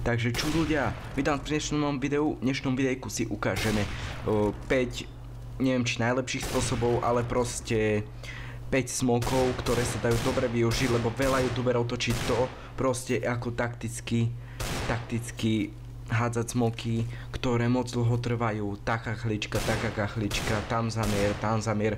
Takže čo ľudia, vydám v dnešnom videjku si ukážeme 5, neviem či najlepších spôsobov, ale proste 5 smokov, ktoré sa dajú dobre využiť, lebo veľa youtuberov točí to proste ako takticky hádzať smoky, ktoré moc dlho trvajú, taká chlička, tam zamier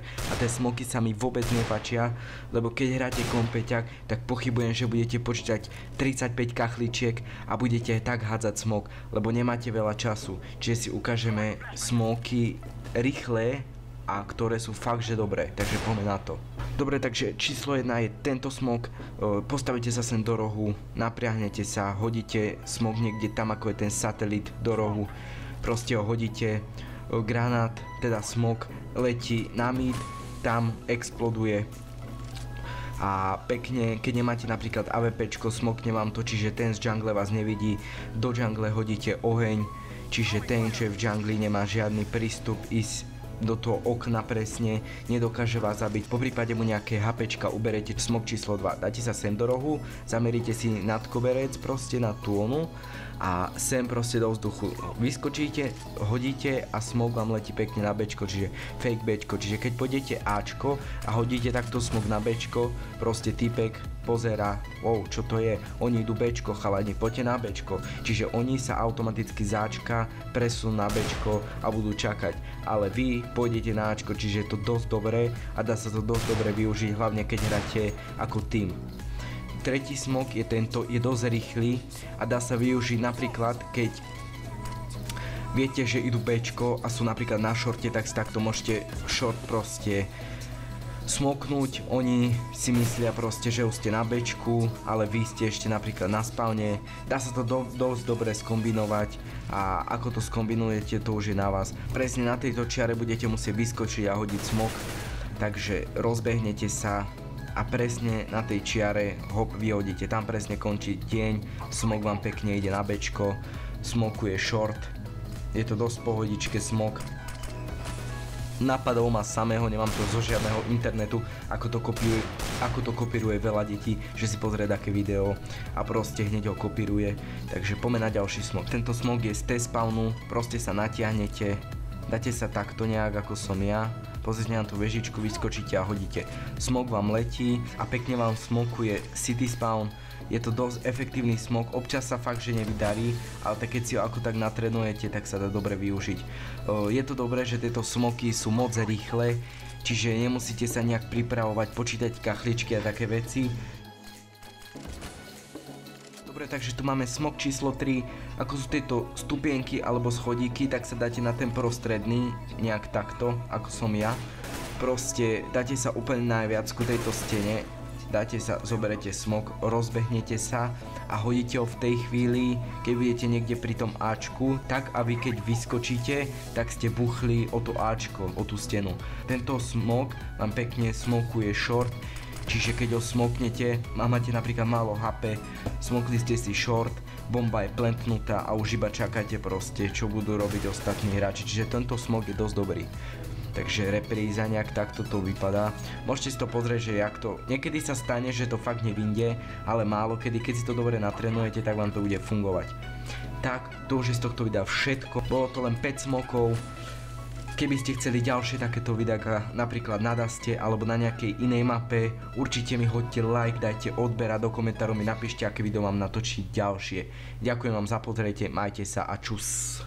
a tie smoky sa mi vôbec nepáčia, lebo keď hráte kompeťak, tak pochybujem, že budete počítať 35 kachličiek a budete aj tak hádzať smok, lebo nemáte veľa času, čiže si ukážeme smoky rýchle a ktoré sú fakt že dobré, takže poďme na to. Dobre, takže číslo 1 je tento smok, postavíte sa sem do rohu, napriahnete sa, hodíte smok niekde tam ako je ten satelit do rohu, proste ho hodíte, granát, teda smok letí na mid, tam exploduje a pekne, keď nemáte napríklad AWPčko, smokne vám to, čiže ten z jungle vás nevidí, do jungle hodíte oheň, čiže ten, čo je v jungli, nemá žiadny prístup ísť do toho okna presne, nedokáže vás zabiť, po prípade mu nejaké HPčka uberete, smok číslo 2, dáte sa sem do rohu, zameríte si nad koberec, proste na tú onu a sem proste do vzduchu vyskočíte, hodíte a smok vám letí pekne na Bčko, čiže fake Bčko, čiže keď pôjdete Ačko a hodíte takto smok na Bčko, proste typek pozera, wow, čo to je, oni idú Bčko, chalani, poďte na Bčko, čiže oni sa automaticky z Ačka presunú na Bčko a budú čakať, ale vy pôjdete na Ačko, čiže je to dosť dobré a dá sa to dosť dobre využiť, hlavne keď hráte ako tým. Tretí smok je tento, je dosť rýchly a dá sa využiť napríklad, keď viete, že idú Bčko a sú napríklad na šorte, tak si takto môžete short proste smoknúť, oni si myslia proste, že už ste na Bčku, ale vy ste ešte napríklad na spawne, dá sa to dosť dobre skombinovať a ako to skombinujete, to už je na vás. Presne na tejto čiare budete musieť vyskočiť a hodiť smok, takže rozbehnete sa a presne na tej čiare ho vyhodíte, tam presne končí deň, smok vám pekne ide na Bčko, smokuje short, je to dosť pohodičke smok. Napadol ma samého, nemám to zo žiadneho internetu, ako to kopíruje veľa detí, že si pozrie také video a proste hneď ho kopíruje. Takže poďme na ďalší smok. Tento smok je z T-spawnu, proste sa natiahnete, dáte sa takto nejak ako som ja, pozrite na tú vežičku, vyskočíte a hodíte. Smok vám letí a pekne vám smokuje city spawn. Je to dosť efektívny smok, občas sa fakt že nevydarí, ale tak keď si ho ako tak natrenujete, tak sa dá dobre využiť. Je to dobré, že tieto smoky sú moc rýchle, čiže nemusíte sa nejak pripravovať, počítať kachličky a také veci. Dobre, takže tu máme smok číslo 3, ako sú tieto stupienky alebo schodíky, tak sa dáte na ten prostredný, nejak takto, ako som ja. Proste dáte sa úplne najviac ku tejto stene. Dáte sa, zoberete smok, rozbehnete sa a hodíte ho v tej chvíli, keď budete niekde pri tom Ačku, tak aby keď vyskočíte, tak ste buchli o to Ačko, o tú stenu. Tento smok vám pekne smokuje short, čiže keď ho smoknete a máte napríklad málo HP, smokli ste si short, bomba je plentnutá a už iba čakáte proste, čo budú robiť ostatní hráči, čiže tento smok je dosť dobrý. Takže repríza nejak takto to vypadá. Môžete si to pozrieť, že jak to niekedy sa stane, že to fakt nevinde, ale málo kedy, keď si to dobre natrenujete, tak vám to bude fungovať. Tak, to už je z tohto videa všetko. Bolo to len 5 smokov. Keby ste chceli ďalšie takéto videa, napríklad na Daste alebo na nejakej inej mape, určite mi hoďte like, dajte odber a do komentárov mi napíšte, aké video mám natočiť ďalšie. Ďakujem vám za pozrietie, majte sa a čus.